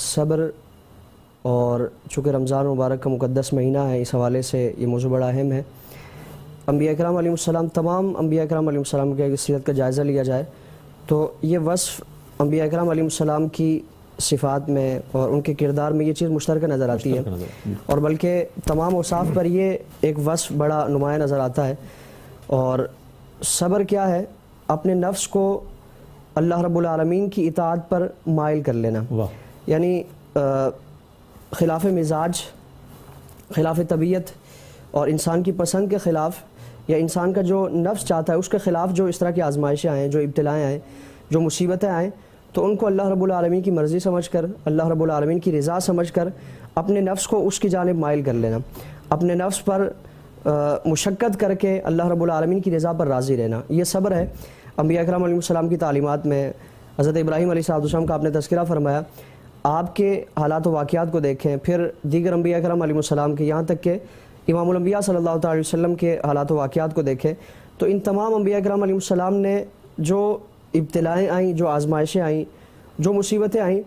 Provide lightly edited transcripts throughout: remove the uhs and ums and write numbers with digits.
صبر، اور چونکہ رمضان مبارک کا مقدس مہینہ ہے اس حوالے سے یہ موضوع بڑا اہم ہے۔ انبیاء کرام علیہ السلام، تمام انبیاء کرام علیہ السلام کی سیرت کا جائزہ لیا جائے تو یہ وصف انبیاء کرام علیہ السلام کی صفات میں اور ان کے کردار میں یہ چیز مشترکہ نظر آتی ہے، اور بلکہ تمام اوصاف پر یہ ایک وصف بڑا نمایاں نظر آتا ہے۔ اور صبر کیا ہے؟ اپنے نفس کو اللہ رب العالمین کی اطاعت پر مائل کر لینا، یعنی خلاف مزاج، خلاف طبیعت اور انسان کی پسند کے خلاف، یا انسان کا جو نفس چاہتا ہے اس کے خلاف جو اس طرح کی آزمائشیں آئیں، جو ابتلائیں آئیں، جو مصیبتیں آئیں، تو ان کو اللہ رب العالمین کی مرضی سمجھ کر، اللہ رب العالمین کی رضا سمجھ کر اپنے نفس کو اس کی جانب مائل کر لینا، اپنے نفس پر مشقت کر کے اللہ رب العالمین کی رضا پر راضی رہنا، یہ صبر ہے۔ انبیاء اکرام علیہ السلام کی تعلیمات میں حضرت ابراہیم علیہ السلام کا آپ نے تذکرہ فرمایا، آپ کے حالات و واقعات کو دیکھیں، پھر دیگر انبیاء اکرام علیہ السلام کے، یہاں تک کہ امام الانبیاء صلی اللہ علیہ وسلم کے حالات و واقعات کو دیکھیں، تو ان تمام انبیاء اکرام علیہ السلام نے جو ابتلائیں آئیں، جو آزمائشیں آئیں، جو مصیبتیں آئیں،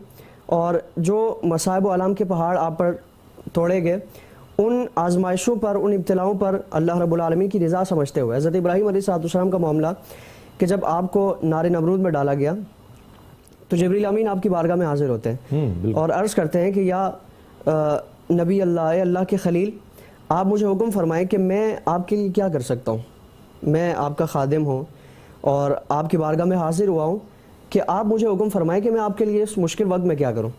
اور جو مصائب و آلام کے پہاڑ آپ پر توڑے گئے، ان آزمائشوں پر، ان ابتلاؤں پر اللہ رب العالمین کی رضا سمجھتے ہوئے حضرت ابراہیم علیہ السلام کا معاملہ کہ جب آپ کو نار نمرود میں ڈالا گیا تو جبریل امین آپ کی بارگاہ میں حاضر ہوتے ہیں اور عرض کرتے ہیں کہ یا نبی اللہ، اللہ کے خلیل، آپ مجھے حکم فرمائیں کہ میں آپ کے لیے کیا کر سکتا ہوں، میں آپ کا خادم ہوں اور آپ کی بارگاہ میں حاضر ہوا ہوں، کہ آپ مجھے حکم فرمائیں کہ میں آپ کے لیے اس مشکل وقت میں کیا کروں۔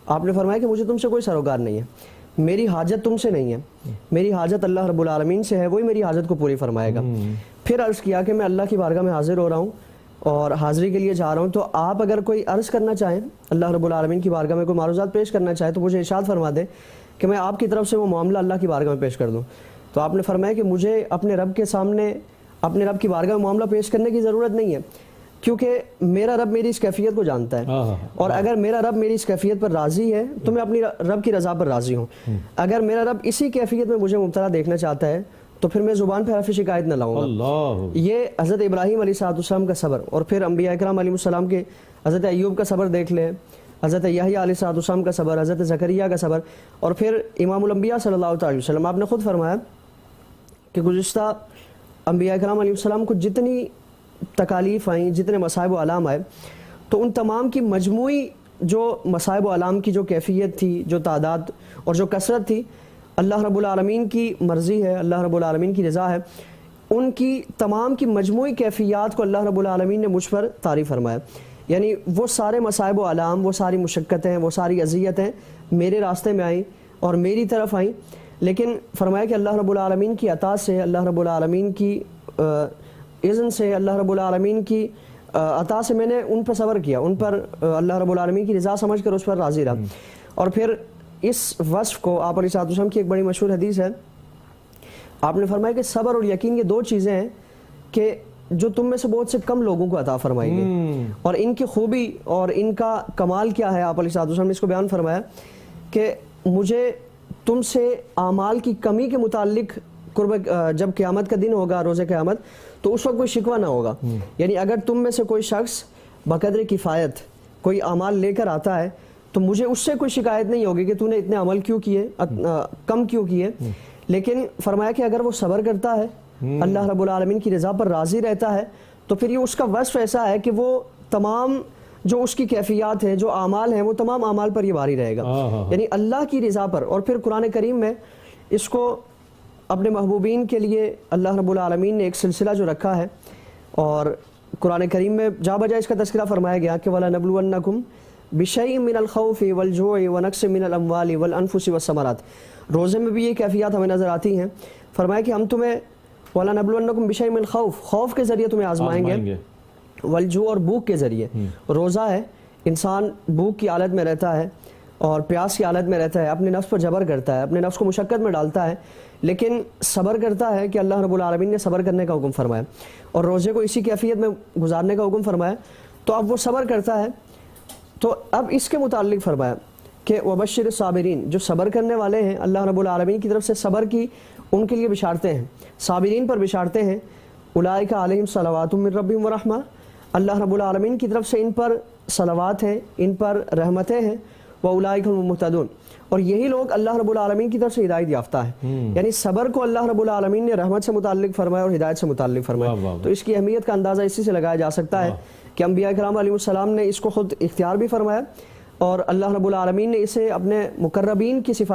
آپ نے فرمایا کہ مجھے تم سے کوئی سروکار نہیں ہے، میری حاجت تم سے نہیں ہے، میری حاجت اللہ رب العالمین سے ہے، وہی میری حاجت کو پوری فرمائے گا۔ پھر عرض کیا کہ میں اللہ کی بارگاہ میں حاضر ہو رہا ہوں اور حاضری کے لیے جا رہا ہوں، تو آپ اگر کوئی عرض کرنا چاہیں، اللہ رب العالمین کی بارگاہ میں کوئی معروضات پیش کرنا چاہے تو مجھے ارشاد فرما دیں کہ میں آپ کی طرف سے وہ معاملہ اللہ کی بارگاہ میں پیش کر دوں۔ تو آپ نے فرمایا کہ مجھے اپنے رب کے سامنے، اپنے رب کی بارگاہ میں معاملہ پیش کرنے کی ضرورت نہیں ہے، کیونکہ میرا رب میری اس کیفیت کو جانتا ہے، اور اگر میرا رب میری اس کیفیت پر راضی ہے تو میں اپنی رب کی رضا پر راضی ہوں۔ اگر میرا رب اسی کیفیت میں مجھے مبتلا دیکھنا چاہتا ہے تو پھر میں زبان پہ حرف شکایت نہ لاؤں گا۔ یہ حضرت ابراہیم علیہ السلام کا صبر، اور پھر انبیاء اکرام علیہ السلام کے حضرت ایوب کا صبر دیکھ لیں، حضرت یحییٰ علیہ السلام کا صبر، حضرت زکریا کا صبر، اور پھر امام الانبیاء صلی اللہ علیہ وسلم۔ آپ نے خود فرمایا کہ گزشتہ انبیاء اکرام علیہ السلام کو جتنی تکالیف آئیں، جتنے مصائب و آلام آئے، تو ان تمام کی مجموعی جو مصائب و آلام کی جو کیفیت تھی، جو تعداد اور جو کثرت تھی، اللہ رب العالمین کی مرضی ہے، اللہ رب العالمین کی رضا ہے، ان کی تمام کی مجموعی کیفیات کو اللہ رب العالمین نے مجھ پر طاری فرمایا۔ یعنی وہ سارے مصائب و آلام، وہ ساری مشقتیں، وہ ساری اذیتیں میرے راستے میں آئیں اور میری طرف آئیں، لیکن فرمایا کہ اللہ رب العالمین کی عطا سے، اللہ رب العالمین کی اذن سے، اللہ رب العالمین کی عطا سے میں نے ان پر صبر کیا، ان پر اللہ رب العالمین کی رضا سمجھ کر اس پر راضی رہا۔ اور پھر اس وصف کو آپ علیہ السلام کی ایک بڑی مشہور حدیث ہے، آپ نے فرمایا کہ صبر اور یقین یہ دو چیزیں ہیں کہ جو تم میں سے بہت سے کم لوگوں کو عطا فرمائی گئی، اور ان کی خوبی اور ان کا کمال کیا ہے، آپ علیہ السلام نے اس کو بیان فرمایا کہ مجھے تم سے اعمال کی کمی کے متعلق جب قیامت کا دن ہوگا، روز قیامت، تو اس وقت کوئی شکوہ نہ ہوگا۔ یعنی اگر تم میں سے کوئی شخص بقدر کفایت کوئی اعمال لے کر آتا ہے تو مجھے اس سے کوئی شکایت نہیں ہوگی کہ تو نے اتنے عمل کیوں کیے، کم کیوں کیے، لیکن فرمایا کہ اگر وہ صبر کرتا ہے، اللہ رب العالمین کی رضا پر راضی رہتا ہے، تو پھر یہ اس کا وصف ایسا ہے کہ وہ تمام جو اس کی کیفیات ہیں، جو اعمال ہیں، وہ تمام اعمال پر یہ باری رہے گا، یعنی اللہ کی رضا پر۔ اور پھر قرآن کریم میں اس کو اپنے محبوبین کے لیے اللہ رب العالمین نے ایک سلسلہ جو رکھا ہے، اور قرآن کریم میں جا بجا اس کا تذکرہ فرمایا گیا کہ وَلَنَبْلُوَنَّكُمْ بِشَيْءٍ مِّنَ الْخَوْفِ وَالْجُوعِ وَنَقْصٍ مِّنَ الْأَمْوَالِ وَالْأَنفُسِ وَالثَّمَرَاتِ۔ روزے میں بھی یہ کیفیات ہمیں نظر آتی ہیں۔ فرمایا کہ ہم تمہیں وَلَنَبْلُوَنَّكُمْ بِشَيْءٍ مِّنَ الْخَوْفِ، خوف کے ذریعے تمہیں آزمائیں گے، والجوع، اور بھوک کے ذریعے۔ روزہ ہے، انسان بھوک کی حالت میں رہتا ہے اور پیاس کی حالت میں رہتا ہے، اپنے نفس پر جبر کرتا ہے، اپنے نفس کو مشقت میں ڈالتا ہے، لیکن صبر کرتا ہے کہ اللہ رب العالمین نے صبر کرنے کا حکم فرمایا اور روزے کو اسی کیفیت میں گزارنے کا حکم فرمایا، تو اب وہ صبر کرتا ہے۔ تو اب اس کے متعلق فرمایا کہ وبشر الصابرین، جو صبر کرنے والے ہیں، اللہ رب العالمین کی طرف سے صبر کی ان کے لیے بشارتیں ہیں، صابرین پر بشارتیں ہیں۔ اولئک علیہم صلوات من ربہم ورحمہ، اللہ رب العالمین کی طرف سے ان پر صلوات ہیں، ان پر رحمتیں ہیں، وَأُولَٰئِكَ هُمُ الْمُهْتَدُونَ، اور یہی لوگ اللہ رب العالمین کی طرف سے ہدایت یافتہ ہیں. یعنی صبر کو اللہ رب العالمین نے رحمت سے متعلق فرمایا اور ہدایت سے متعلق فرمایا. تو اس کی اہمیت کا اندازہ اسی سے لگایا جا سکتا ہے کہ انبیاء کرام علیہ السلام نے اس کو خود اختیار بھی فرمایا، اور اللہ رب العالمین نے اسے اپنے مقربین کی صفات